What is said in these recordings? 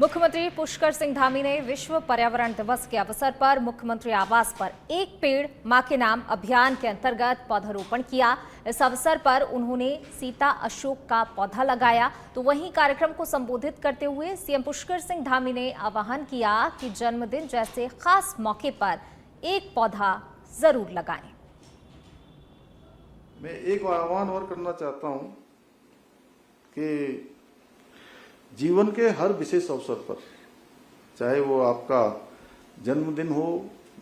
मुख्यमंत्री पुष्कर सिंह धामी ने विश्व पर्यावरण दिवस के अवसर पर मुख्यमंत्री आवास पर एक पेड़ मां के नाम अभियान के अंतर्गत पौधारोपण किया। इस अवसर पर उन्होंने सीता अशोक का पौधा लगाया। तो वहीं कार्यक्रम को संबोधित करते हुए सीएम पुष्कर सिंह धामी ने आह्वान किया कि जन्मदिन जैसे खास मौके पर एक पौधा जरूर लगाएं। मैं एक आह्वान और करना चाहता हूं कि जीवन के हर विशेष अवसर पर, चाहे वो आपका जन्मदिन हो,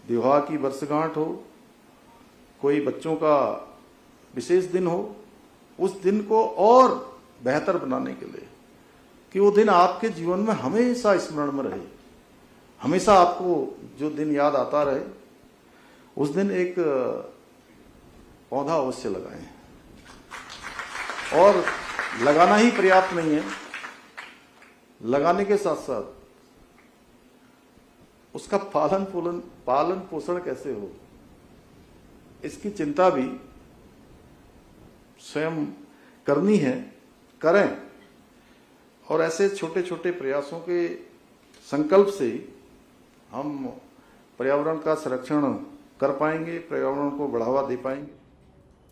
विवाह की वर्षगांठ हो, कोई बच्चों का विशेष दिन हो, उस दिन को और बेहतर बनाने के लिए कि वो दिन आपके जीवन में हमेशा स्मरण में रहे, हमेशा आपको जो दिन याद आता रहे, उस दिन एक पौधा अवश्य लगाएं। और लगाना ही पर्याप्त नहीं है, लगाने के साथ साथ उसका पालन पोषण कैसे हो, इसकी चिंता भी स्वयं करनी है, करें। और ऐसे छोटे छोटे प्रयासों के संकल्प से ही हम पर्यावरण का संरक्षण कर पाएंगे, पर्यावरण को बढ़ावा दे पाएंगे।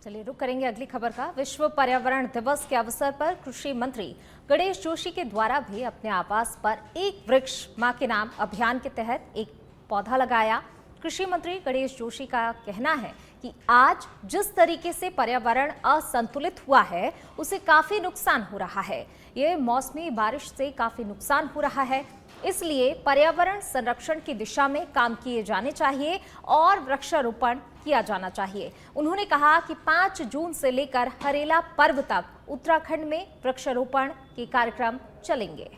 चलिए रुक करेंगे अगली खबर का। विश्व पर्यावरण दिवस के अवसर पर कृषि मंत्री गणेश जोशी के द्वारा भी अपने आवास पर एक वृक्ष मां के नाम अभियान के तहत एक पौधा लगाया। कृषि मंत्री गणेश जोशी का कहना है कि आज जिस तरीके से पर्यावरण असंतुलित हुआ है उसे काफी नुकसान हो रहा है। ये मौसमी बारिश से काफी नुकसान हो रहा है, इसलिए पर्यावरण संरक्षण की दिशा में काम किए जाने चाहिए और वृक्षारोपण किया जाना चाहिए। उन्होंने कहा कि 5 जून से लेकर हरेला पर्व तक उत्तराखंड में वृक्षारोपण के कार्यक्रम चलेंगे।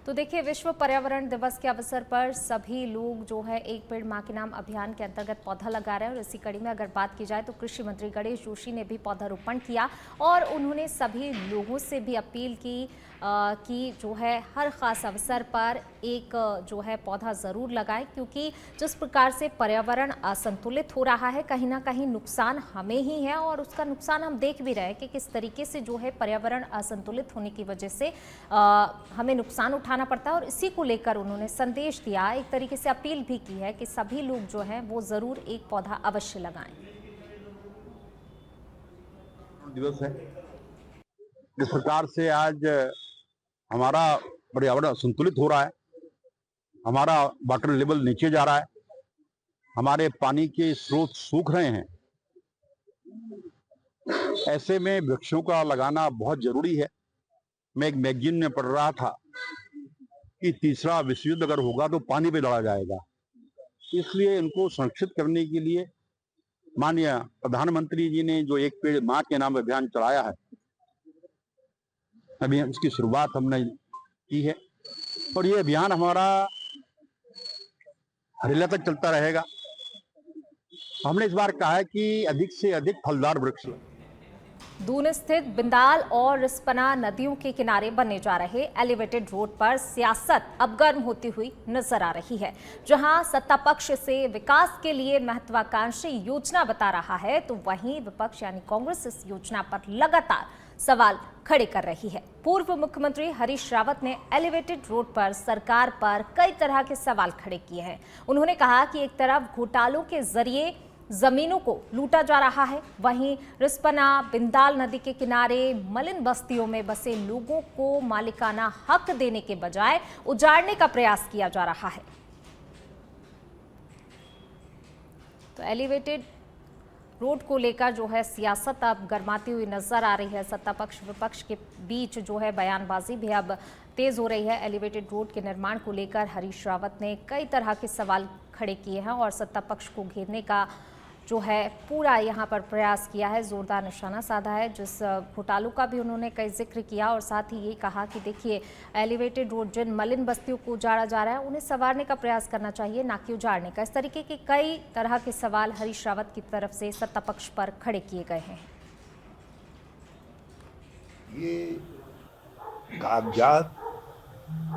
तो देखिए, विश्व पर्यावरण दिवस के अवसर पर सभी लोग जो है एक पेड़ मां के नाम अभियान के अंतर्गत पौधा लगा रहे हैं। और इसी कड़ी में अगर बात की जाए तो कृषि मंत्री गणेश जोशी ने भी पौधारोपण किया और उन्होंने सभी लोगों से भी अपील की कि जो है हर खास अवसर पर एक जो है पौधा ज़रूर लगाएं, क्योंकि जिस प्रकार से पर्यावरण असंतुलित हो रहा है कहीं ना कहीं नुकसान हमें ही है और उसका नुकसान हम देख भी रहे हैं कि किस तरीके से जो है पर्यावरण असंतुलित होने की वजह से हमें नुकसान उठाना पड़ता है। और इसी को लेकर उन्होंने संदेश दिया, एक तरीके से अपील भी की है कि सभी लोग जो हैं वो ज़रूर एक पौधा अवश्य लगाएं। दिवस है, जिस प्रकार से आज हमारा पर्यावरण संतुलित हो रहा है, हमारा वाटर लेवल नीचे जा रहा है, हमारे पानी के स्रोत सूख रहे हैं, ऐसे में वृक्षों का लगाना बहुत जरूरी है। मैं एक मैगजीन में पढ़ रहा था कि तीसरा विश्व युद्ध अगर होगा तो पानी पे लड़ा जाएगा, इसलिए इनको संरक्षित करने के लिए माननीय प्रधानमंत्री जी ने जो एक पेड़ मां के नाम अभियान चलाया है, अभी इसकी शुरुआत हमने की है और ये अभियान हमारा हरेला तक चलता रहेगा। हमने इस बार कहा है कि अधिक से अधिक फलदार वृक्ष। दून स्थित बिंदाल और रिस्पना नदियों के किनारे बनने जा रहे एलिवेटेड रोड पर सियासत अब गर्म होती हुई नजर आ रही है। जहां सत्ता पक्ष से विकास के लिए महत्वाकांक्षी योजना बता रहा है, तो वहीं विपक्ष यानी कांग्रेस इस योजना पर लगातार सवाल खड़े कर रही है। पूर्व मुख्यमंत्री हरीश रावत ने एलिवेटेड रोड पर सरकार पर कई तरह के सवाल खड़े किए हैं। उन्होंने कहा कि एक तरफ घोटालों के जरिए जमीनों को लूटा जा रहा है, वहीं रिस्पना बिंदाल नदी के किनारे मलिन बस्तियों में बसे लोगों को मालिकाना हक देने के बजाय उजाड़ने का प्रयास किया जा रहा है। तो एलिवेटेड रोड को लेकर जो है सियासत अब गर्माती हुई नजर आ रही है। सत्ता पक्ष विपक्ष के बीच जो है बयानबाजी भी अब तेज हो रही है। एलिवेटेड रोड के निर्माण को लेकर हरीश रावत ने कई तरह के सवाल खड़े किए हैं और सत्ता पक्ष को घेरने का जो है पूरा यहाँ पर प्रयास किया है, जोरदार निशाना साधा है। जिस घोटालों का भी उन्होंने कई जिक्र किया और साथ ही ये कहा कि देखिए, एलिवेटेड रोड जिन मलिन बस्तियों को उजाड़ा जा रहा है उन्हें संवारने का प्रयास करना चाहिए, ना कि उजाड़ने का। इस तरीके के कई तरह के सवाल हरीश रावत की तरफ से सत्ता पक्ष पर खड़े किए गए हैं। ये कागजात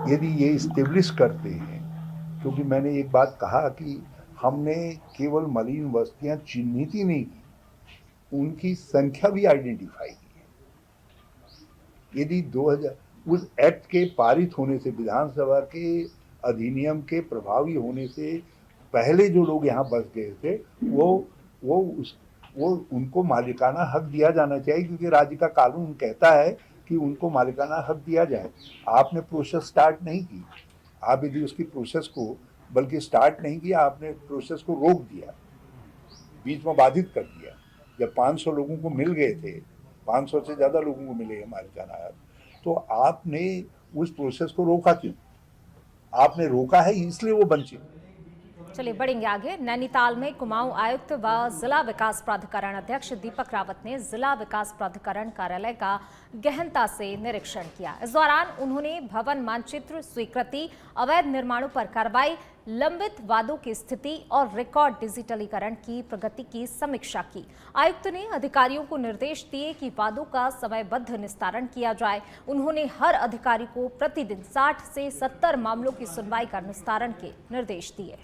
यदि ये इस्टेब्लिश करते हैं, क्योंकि मैंने एक बात कहा कि हमने केवल मलिन बस्तियां चिन्हित ही नहीं की, उनकी संख्या भी आइडेंटिफाई की है। यदि 2000 उस एक्ट के पारित होने से, विधानसभा के अधिनियम के प्रभावी होने से पहले जो लोग यहाँ बस गए थे वो उनको मालिकाना हक दिया जाना चाहिए, क्योंकि राज्य का कानून कहता है कि उनको मालिकाना हक दिया जाए। आपने प्रोसेस स्टार्ट नहीं की, आप यदि उसकी प्रोसेस को बल्कि स्टार्ट नहीं किया, आपने प्रोसेस को रोक दिया, बीच में बाधित कर दिया। जब 500 लोगों को मिल गए थे, 500 से ज़्यादा लोगों को मिले मालिकाना हक, तो आपने उस प्रोसेस को रोका क्यों? आपने रोका है इसलिए वो वंचित। चलिए बढ़ेंगे आगे। नैनीताल में कुमाऊं आयुक्त व जिला विकास प्राधिकरण अध्यक्ष दीपक रावत ने जिला विकास प्राधिकरण कार्यालय का गहनता से निरीक्षण किया। इस दौरान उन्होंने भवन मानचित्र स्वीकृति, अवैध निर्माणों पर कार्रवाई, लंबित वादों की स्थिति और रिकॉर्ड डिजिटलीकरण की प्रगति की समीक्षा की। आयुक्त ने अधिकारियों को निर्देश दिए कि वादों का समयबद्ध निस्तारण किया जाए। उन्होंने हर अधिकारी को प्रतिदिन 60 से 70 मामलों की सुनवाई कर निस्तारण के निर्देश दिए।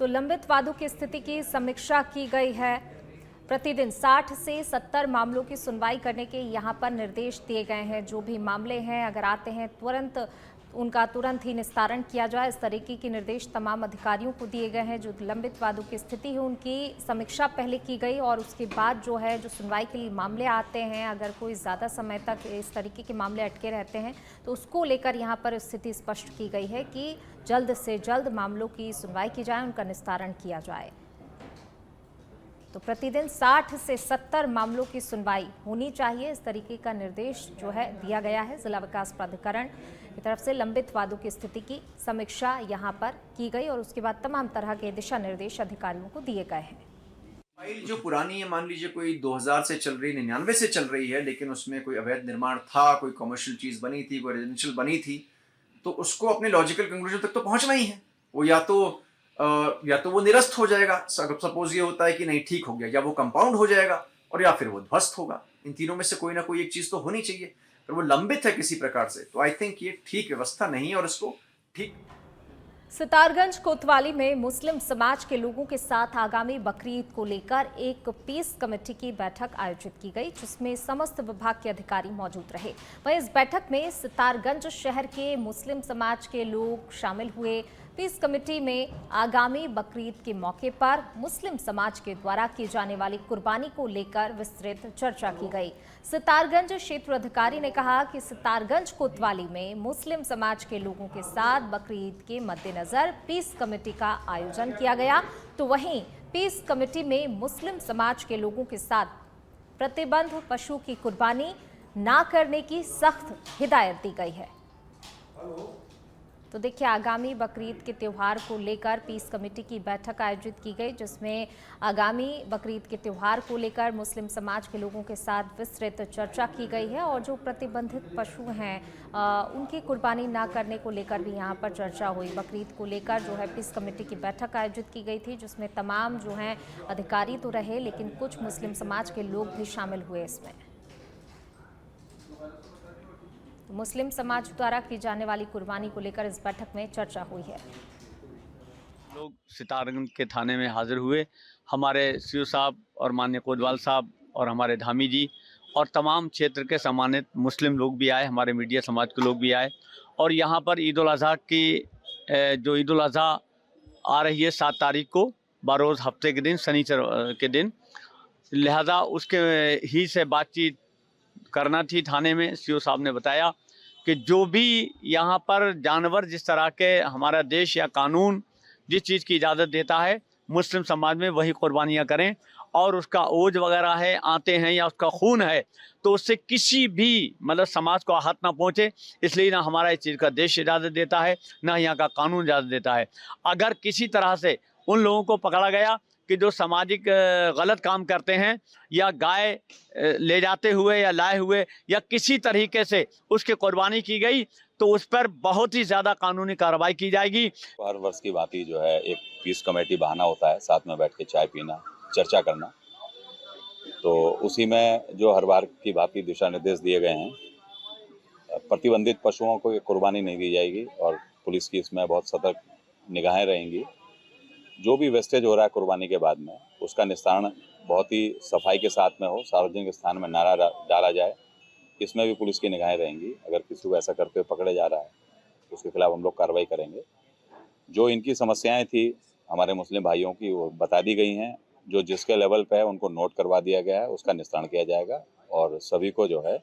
तो लंबित वादों की स्थिति की समीक्षा की गई है। प्रतिदिन 60 से 70 मामलों की सुनवाई करने के यहां पर निर्देश दिए गए हैं। जो भी मामले हैं अगर आते हैं उनका तुरंत ही निस्तारण किया जाए, इस तरीके के निर्देश तमाम अधिकारियों को दिए गए हैं। जो लंबित वादों की स्थिति है उनकी समीक्षा पहले की गई और उसके बाद जो है जो सुनवाई के लिए मामले आते हैं, अगर कोई ज़्यादा समय तक इस तरीके के मामले अटके रहते हैं तो उसको लेकर यहाँ पर स्थिति स्पष्ट की गई है कि जल्द से जल्द मामलों की सुनवाई की जाए, उनका निस्तारण किया जाए। तो प्रतिदिन 60 से 70 मामलों की सुनवाई होनी चाहिए, इस तरीके का निर्देश जो है दिया गया है। जिला विकास प्राधिकरण की तरफ से लंबित वादों की स्थिति की समीक्षा यहां पर की गई और उसके बाद तमाम तरह के दिशा निर्देश अधिकारियों को दिए गए हैं। फाइल जो पुरानी है, मान लीजिए कोई 2000 से चल रही, 99 से चल रही है, लेकिन उसमें कोई अवैध निर्माण था, कोई कमर्शियल चीज बनी थी, कोई रेजिडेंशियल बनी थी, तो उसको अपने लॉजिकल कंक्लूजन तक तो पहुंचना ही है। वो या तो वो निरस्त हो जाएगा, सपोज ये होता है कि नहीं ठीक हो गया, या वो कंपाउंड हो जाएगा और या फिर वो ध्वस्त होगा। इन तीनों में से कोई ना कोई एक चीज तो होनी चाहिए। अगर वो लंबित है किसी प्रकार से तो आई थिंक ये ठीक व्यवस्था नहीं है और इसको ठीक। सितारगंज कोतवाली में मुस्लिम समाज के लोगों के साथ आगामी बकरीद को लेकर एक पीस कमेटी की बैठक आयोजित की गई, जिसमें समस्त विभाग के अधिकारी मौजूद रहे। वहीं इस बैठक में सितारगंज शहर के मुस्लिम समाज के लोग शामिल हुए। पीस कमेटी में आगामी बकरीद के मौके पर मुस्लिम समाज के द्वारा की जाने वाली कुर्बानी को लेकर विस्तृत चर्चा की गई। सितारगंज क्षेत्र अधिकारी ने कहा कि सितारगंज कोतवाली में मुस्लिम समाज के लोगों के साथ बकरीद के मद्देनजर पीस कमेटी का आयोजन किया गया। तो वहीं पीस कमेटी में मुस्लिम समाज के लोगों के साथ प्रतिबंध पशु की कुर्बानी ना करने की सख्त हिदायत दी गई है। तो देखिए, आगामी बकरीद के त्यौहार को लेकर पीस कमेटी की बैठक आयोजित की गई, जिसमें आगामी बकरीद के त्यौहार को लेकर मुस्लिम समाज के लोगों के साथ विस्तृत चर्चा की गई है और जो प्रतिबंधित पशु हैं उनकी कुर्बानी ना करने को लेकर भी यहां पर चर्चा हुई। बकरीद को लेकर जो है पीस कमेटी की बैठक आयोजित की गई थी, जिसमें तमाम जो हैं अधिकारी तो रहे लेकिन कुछ मुस्लिम समाज के लोग भी शामिल हुए इसमें। मुस्लिम समाज द्वारा की जाने वाली कुर्बानी को लेकर इस बैठक में चर्चा हुई है। लोग सितारगंज के थाने में हाजिर हुए। हमारे सीओ साहब और माननीय कोतवाल साहब और हमारे धामी जी और तमाम क्षेत्र के सम्मानित मुस्लिम लोग भी आए, हमारे मीडिया समाज के लोग भी आए। और यहाँ पर ईद उल अज़हा की जो ईद उल अज़हा आ रही है 7 तारीख को, बरोज़ हफ्ते के दिन, शनिचर के दिन, लिहाजा उसके ही से बातचीत करना थी थाने में। सीओ साहब ने बताया कि जो भी यहाँ पर जानवर जिस तरह के हमारा देश या कानून जिस चीज़ की इजाज़त देता है, मुस्लिम समाज में वही कुर्बानियाँ करें और उसका ओज वगैरह है, आते हैं या उसका खून है तो उससे किसी भी मतलब समाज को आहत ना पहुँचे। इसलिए ना हमारा इस चीज़ का देश इजाज़त देता है, ना यहाँ का कानून इजाज़त देता है। अगर किसी तरह से उन लोगों को पकड़ा गया कि जो सामाजिक गलत काम करते हैं या गाय ले जाते हुए या लाए हुए या किसी तरीके से उसकी कुर्बानी की गई तो उस पर बहुत ही ज़्यादा कानूनी कार्रवाई की जाएगी। हर वर्ष की भांति जो है एक पीस कमेटी बहाना होता है, साथ में बैठ के चाय पीना, चर्चा करना। तो उसी में जो हर बार की भांति दिशा निर्देश दिए गए हैं, प्रतिबंधित पशुओं को कुर्बानी नहीं दी जाएगी और पुलिस की इसमें बहुत सतर्क निगाहें रहेंगी। जो भी वेस्टेज हो रहा है कुर्बानी के बाद में, उसका निस्तारण बहुत ही सफाई के साथ में हो, सार्वजनिक स्थान में नारा डाला जाए। इसमें भी पुलिस की निगाहें रहेंगी। अगर किसी को ऐसा करते हुए पकड़े जा रहा है तो उसके खिलाफ हम लोग कार्रवाई करेंगे। जो इनकी समस्याएं थी हमारे मुस्लिम भाइयों की, वो बता दी गई हैं। जो जिसके लेवल पे है उनको नोट करवा दिया गया है, उसका निस्तारण किया जाएगा और सभी को जो है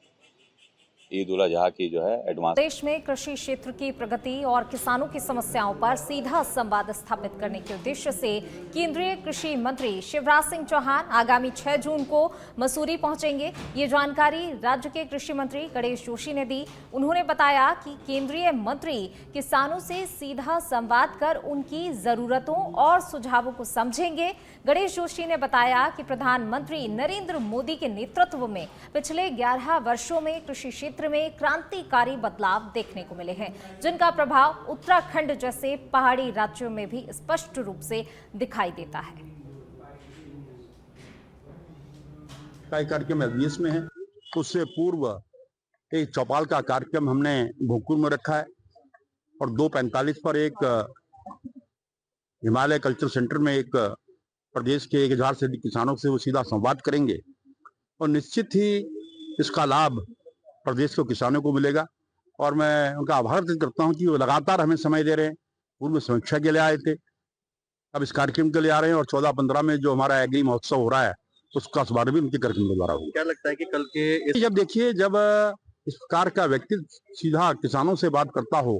ईद उल अजहा की जो है एडवांस। देश में कृषि क्षेत्र की प्रगति और किसानों की समस्याओं पर सीधा संवाद स्थापित करने के उद्देश्य से केंद्रीय कृषि मंत्री शिवराज सिंह चौहान आगामी 6 जून को मसूरी पहुंचेंगे। ये जानकारी राज्य के कृषि मंत्री गणेश जोशी ने दी। उन्होंने बताया कि केंद्रीय मंत्री किसानों से सीधा संवाद कर उनकी जरूरतों और सुझावों को समझेंगे। गणेश जोशी ने बताया कि प्रधानमंत्री नरेंद्र मोदी के नेतृत्व में पिछले 11 वर्षों में कृषि क्षेत्र में क्रांतिकारी बदलाव देखने को मिले हैं, जिनका प्रभाव उत्तराखंड जैसे पहाड़ी राज्यों में भी स्पष्ट रूप से दिखाई देता है। कार्यक्रम एलबीएस में है। उससे पूर्व एक चौपाल का कार्यक्रम हमने भोजपुर में रखा है और 2:45 पर एक हिमालय कल्चर सेंटर में एक प्रदेश के 1000 से अधिक किसानों से वो सीधा संवाद करेंगे और निश्चित ही इसका लाभ प्रदेश के किसानों को मिलेगा। और मैं उनका आभार व्यक्त करता हूं कि वो लगातार हमें समय दे रहे हैं। पूर्व में समीक्षा के लिए आए थे, अब इस कार्यक्रम के लिए आ रहे हैं और 14-15 में जो हमारा एग्री महोत्सव हो रहा है उसका शुभारंभ भी उनके कार्यक्रम के द्वारा होगा। क्या लगता है कि कल के जब देखिए, जब इस प्रकार का व्यक्ति सीधा किसानों से बात करता हो,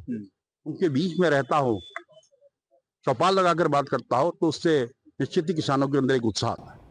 उनके बीच में रहता हो, चौपाल लगाकर बात करता हो, तो उससे निश्चित ही किसानों के अंदर एक उत्साह आता है।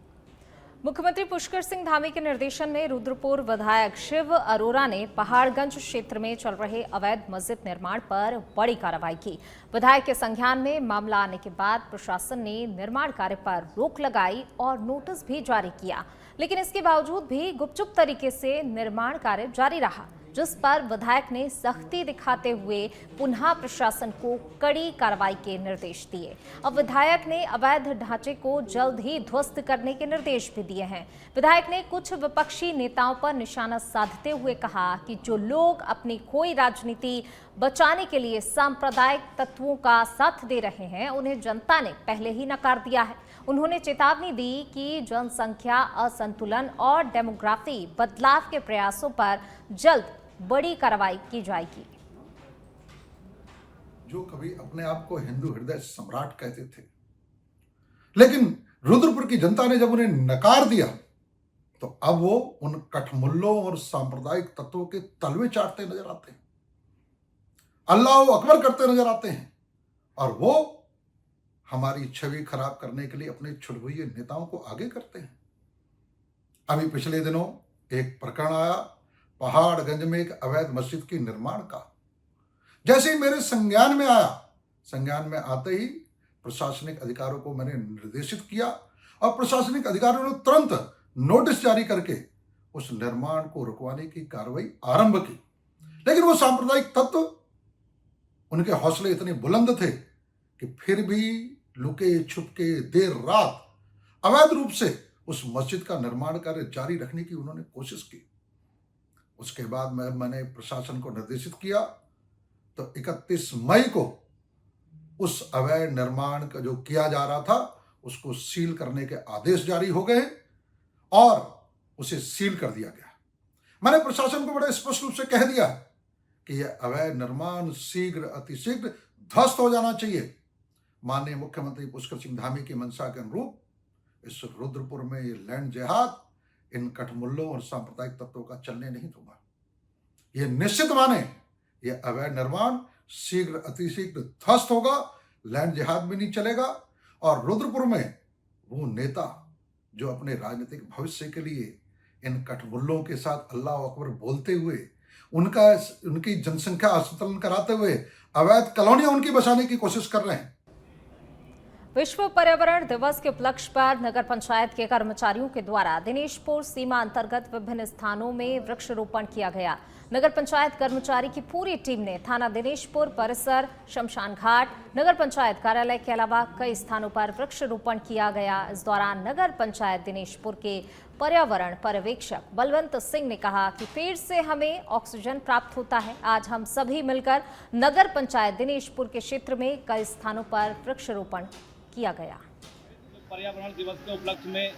मुख्यमंत्री पुष्कर सिंह धामी के निर्देशन में रुद्रपुर विधायक शिव अरोरा ने पहाड़गंज क्षेत्र में चल रहे अवैध मस्जिद निर्माण पर बड़ी कार्रवाई की। विधायक के संज्ञान में मामला आने के बाद प्रशासन ने निर्माण कार्य पर रोक लगाई और नोटिस भी जारी किया, लेकिन इसके बावजूद भी गुपचुप तरीके से निर्माण कार्य जारी रहा, जिस पर विधायक ने सख्ती दिखाते हुए पुनः प्रशासन को कड़ी कार्रवाई के निर्देश दिए। अब विधायक ने अवैध ढांचे को जल्द ही ध्वस्त करने के निर्देश भी दिए हैं। विधायक ने कुछ विपक्षी नेताओं पर निशाना साधते हुए कहा कि जो लोग अपनी खोई राजनीति बचाने के लिए सांप्रदायिक तत्वों का साथ दे रहे हैं, उन्हें जनता ने पहले ही नकार दिया है। उन्होंने चेतावनी दी कि जनसंख्या असंतुलन और डेमोग्राफी बदलाव के प्रयासों पर जल्द बड़ी कार्रवाई की जाएगी। जो कभी अपने आप को हिंदू हृदय सम्राट कहते थे, लेकिन रुद्रपुर की जनता ने जब उन्हें नकार दिया तो अब वो उन कठमुल्लों और सांप्रदायिक तत्वों के तलवे चाटते नजर आते हैं, अल्लाह अकबर करते नजर आते हैं और वो हमारी छवि खराब करने के लिए अपने छुड़भुइये नेताओं को आगे करते हैं। अभी पिछले दिनों एक प्रकरण आया पहाड़गंज में एक अवैध मस्जिद की निर्माण का। जैसे ही मेरे संज्ञान में आया, संज्ञान में आते ही प्रशासनिक अधिकारियों को मैंने निर्देशित किया और प्रशासनिक अधिकारियों ने तुरंत नोटिस जारी करके उस निर्माण को रुकवाने की कार्रवाई आरंभ की। लेकिन वो सांप्रदायिक तत्व, उनके हौसले इतने बुलंद थे कि फिर भी लुके छुपके देर रात अवैध रूप से उस मस्जिद का निर्माण कार्य जारी रखने की उन्होंने कोशिश की। उसके बाद मैंने प्रशासन को निर्देशित किया तो 31 मई को उस अवैध निर्माण का जो किया जा रहा था उसको सील करने के आदेश जारी हो गए और उसे सील कर दिया गया। मैंने प्रशासन को बड़े स्पष्ट रूप से कह दिया कि यह अवैध निर्माण शीघ्र अतिशीघ्र ध्वस्त हो जाना चाहिए। माननीय मुख्यमंत्री पुष्कर सिंह धामी की मंशा के अनुरूप इस रुद्रपुर में ये लैंड जिहाद इन कठमुल्लों और सांप्रदायिक तत्वों का चलने नहीं दूंगा। ये निश्चित माने ये अवैध निर्माण शीघ्र अतिशीघ्र ध्वस्त होगा, लैंड जिहाद भी नहीं चलेगा और रुद्रपुर में वो नेता जो अपने राजनीतिक भविष्य के लिए इन कठमुल्लों के साथ अल्लाह अकबर बोलते हुए उनकी जनसंख्या असंतुलन कराते हुए अवैध कॉलोनियां उनकी बसाने की कोशिश कर रहे हैं। विश्व पर्यावरण दिवस के उपलक्ष्य पर नगर पंचायत के कर्मचारियों के द्वारा दिनेशपुर सीमा अंतर्गत विभिन्न स्थानों में वृक्षारोपण किया गया। नगर पंचायत कर्मचारी की पूरी टीम ने थाना दिनेशपुर परिसर, शमशान घाट, नगर पंचायत कार्यालय के अलावा कई स्थानों पर वृक्षारोपण किया गया। इस दौरान नगर पंचायत दिनेशपुर के पर्यावरण पर्यवेक्षक बलवंत सिंह ने कहा कि पेड़ से हमें ऑक्सीजन प्राप्त होता है। आज हम सभी मिलकर नगर पंचायत दिनेशपुर के क्षेत्र में कई स्थानों पर वृक्षारोपण किया गया। पर्यावरण दिवस के उपलक्ष्य में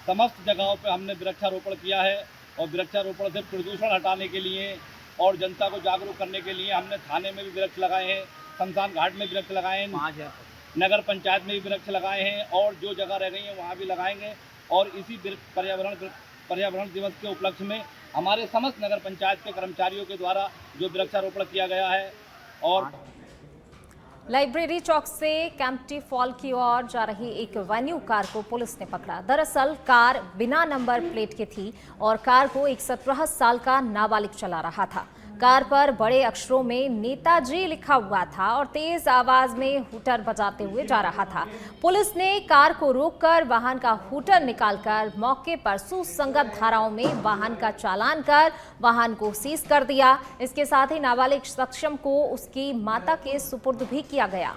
समस्त जगहों पर हमने वृक्षारोपण किया है और वृक्षारोपण से प्रदूषण हटाने के लिए और जनता को जागरूक करने के लिए हमने थाने में भी वृक्ष लगाए हैं, शमशान घाट में वृक्ष लगाए हैं, नगर पंचायत में भी वृक्ष लगाए हैं और जो जगह रह गई है वहाँ भी लगाएंगे। और इसी पर्यावरण दिवस के उपलक्ष्य में हमारे समस्त नगर पंचायत के कर्मचारियों के द्वारा जो वृक्षारोपण किया गया है। और लाइब्रेरी चौक से कैंपटी फॉल की ओर जा रही एक वेन्यू कार को पुलिस ने पकड़ा। दरअसल कार बिना नंबर प्लेट की थी और कार को एक 17 साल का नाबालिग चला रहा था। कार पर बड़े अक्षरों में नेताजी लिखा हुआ था और तेज आवाज में हूटर बजाते हुए जा रहा था। पुलिस ने कार को रोककर वाहन का हूटर निकालकर मौके पर सुसंगत धाराओं में वाहन का चालान कर वाहन को सीज कर दिया। इसके साथ ही नाबालिग सक्षम को उसकी माता के सुपुर्द भी किया गया।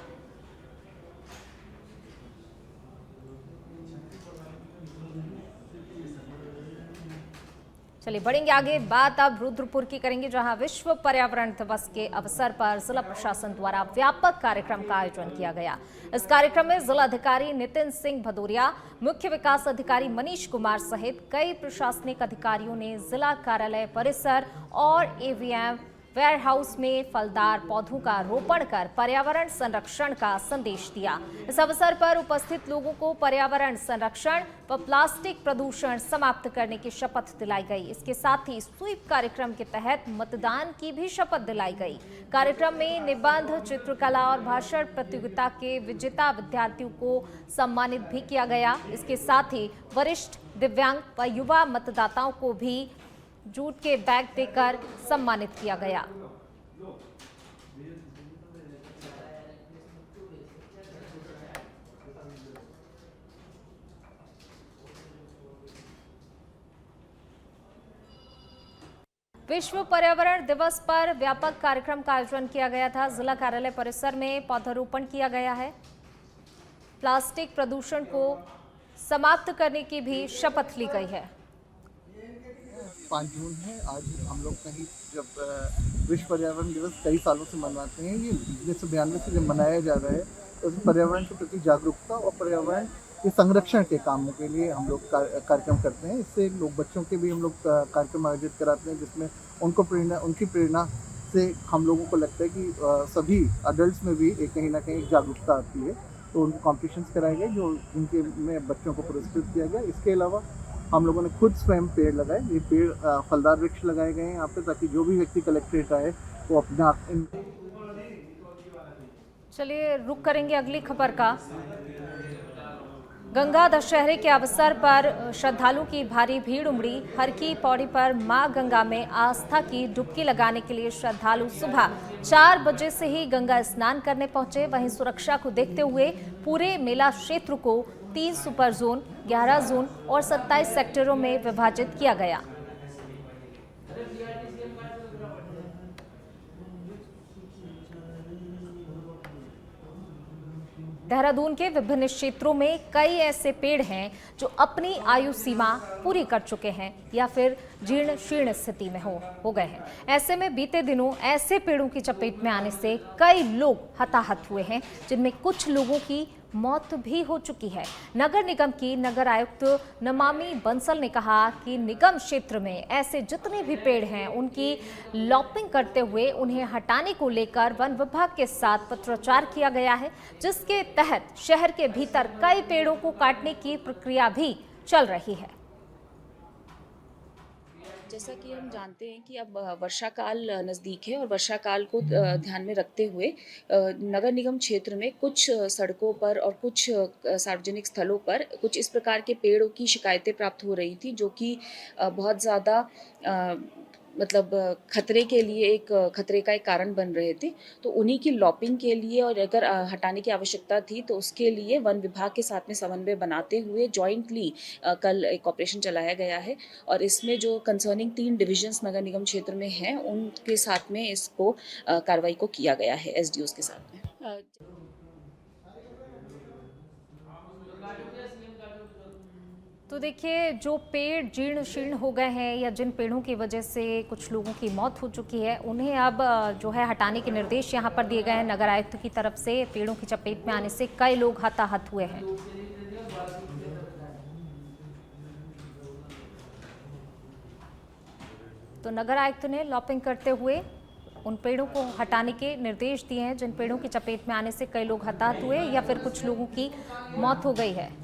चलिए बढ़ेंगे आगे। बात अब रुद्रपुर की करेंगे, जहां विश्व पर्यावरण दिवस के अवसर पर जिला प्रशासन द्वारा व्यापक कार्यक्रम का आयोजन किया गया। इस कार्यक्रम में जिलाधिकारी नितिन सिंह भदौरिया, मुख्य विकास अधिकारी मनीष कुमार सहित कई प्रशासनिक अधिकारियों ने जिला कार्यालय परिसर और एवीएम वेयर हाउस में फलदार पौधों का रोपण कर पर्यावरण संरक्षण का संदेश दिया। इस अवसर पर उपस्थित लोगों को पर्यावरण संरक्षण व प्लास्टिक प्रदूषण समाप्त करने की शपथ दिलाई गई। इसके साथ ही स्वीप कार्यक्रम के तहत मतदान की भी शपथ दिलाई गई। कार्यक्रम में निबंध, चित्रकला और भाषण प्रतियोगिता के विजेता विद्यार्थियों को सम्मानित भी किया गया। इसके साथ ही वरिष्ठ, दिव्यांग व युवा मतदाताओं को भी जूट के बैग देकर सम्मानित किया गया। विश्व पर्यावरण दिवस पर व्यापक कार्यक्रम का आयोजन किया गया था। जिला कार्यालय परिसर में पौधारोपण किया गया है। प्लास्टिक प्रदूषण को समाप्त करने की भी शपथ ली गई है। 5 जून है आज। हम लोग कहीं जब विश्व पर्यावरण दिवस कई सालों से मनाते हैं, ये 1992 से जब मनाया जा रहा है, तो पर्यावरण के प्रति जागरूकता और पर्यावरण के संरक्षण के कामों के लिए हम लोग कार्यक्रम करते हैं। इससे लोग, बच्चों के भी हम लोग कार्यक्रम आयोजित कराते हैं, जिसमें उनकी प्रेरणा से हम लोगों को लगता है कि सभी अडल्ट में भी कहीं ना कहीं जागरूकता आती है। तो उनको कॉम्पिटिशन्स कराए गए जो उनके में बच्चों को पुरस्कृत किया गया। इसके अलावा हम लोगों ने खुद स्वयं पेड़ लगाए। ये पेड़ फलदार वृक्ष लगाए गए हैं यहाँ पे, ताकि जो भी व्यक्ति कलेक्ट्रेट आए वो अपना। चलिए रुक करेंगे अगली खबर का। गंगा दशहरे के अवसर पर श्रद्धालुओं की भारी भीड़ उमड़ी। हर की पौड़ी पर मां गंगा में आस्था की डुबकी लगाने के लिए श्रद्धालु सुबह 4 बजे से ही गंगा स्नान करने पहुंचे। वहीं सुरक्षा को देखते हुए पूरे मेला क्षेत्र को 3 सुपर जोन, 11 जोन और 27 सेक्टरों में विभाजित किया गया। देहरादून के विभिन्न क्षेत्रों में कई ऐसे पेड़ हैं जो अपनी आयु सीमा पूरी कर चुके हैं या फिर जीर्ण शीर्ण स्थिति में हो गए हैं। ऐसे में बीते दिनों ऐसे पेड़ों की चपेट में आने से कई लोग हताहत हुए हैं, जिनमें कुछ लोगों की मौत भी हो चुकी है। नगर निगम की नगर आयुक्त नमामि बंसल ने कहा कि निगम क्षेत्र में ऐसे जितने भी पेड़ हैं उनकी लॉपिंग करते हुए उन्हें हटाने को लेकर वन विभाग के साथ पत्राचार किया गया है, जिसके तहत शहर के भीतर कई पेड़ों को काटने की प्रक्रिया भी चल रही है। जैसा कि हम जानते हैं कि अब वर्षा काल नज़दीक है और वर्षा काल को ध्यान में रखते हुए नगर निगम क्षेत्र में कुछ सड़कों पर और कुछ सार्वजनिक स्थलों पर कुछ इस प्रकार के पेड़ों की शिकायतें प्राप्त हो रही थी, जो कि बहुत ज़्यादा मतलब खतरे के लिए खतरे का एक कारण बन रहे थे। तो उन्हीं की लॉपिंग के लिए और अगर हटाने की आवश्यकता थी तो उसके लिए वन विभाग के साथ में समन्वय बनाते हुए जॉइंटली कल एक ऑपरेशन चलाया गया है और इसमें जो कंसर्निंग 3 डिविजन्स नगर निगम क्षेत्र में हैं उनके साथ में इसको कार्रवाई को किया गया है एसडीओस के साथ में। तो देखिए, जो पेड़ जीर्ण शीर्ण हो गए हैं या जिन पेड़ों की वजह से कुछ लोगों की मौत हो चुकी है, उन्हें अब जो है हटाने के निर्देश यहाँ पर दिए गए हैं नगर आयुक्त की तरफ से। पेड़ों की चपेट में आने से कई लोग हताहत हुए हैं। तो नगर आयुक्त ने लॉपिंग करते हुए उन पेड़ों को हटाने के निर्देश दिए हैं जिन पेड़ों की चपेट में आने से कई लोग हताहत हुए या फिर कुछ लोगों की मौत हो गई है।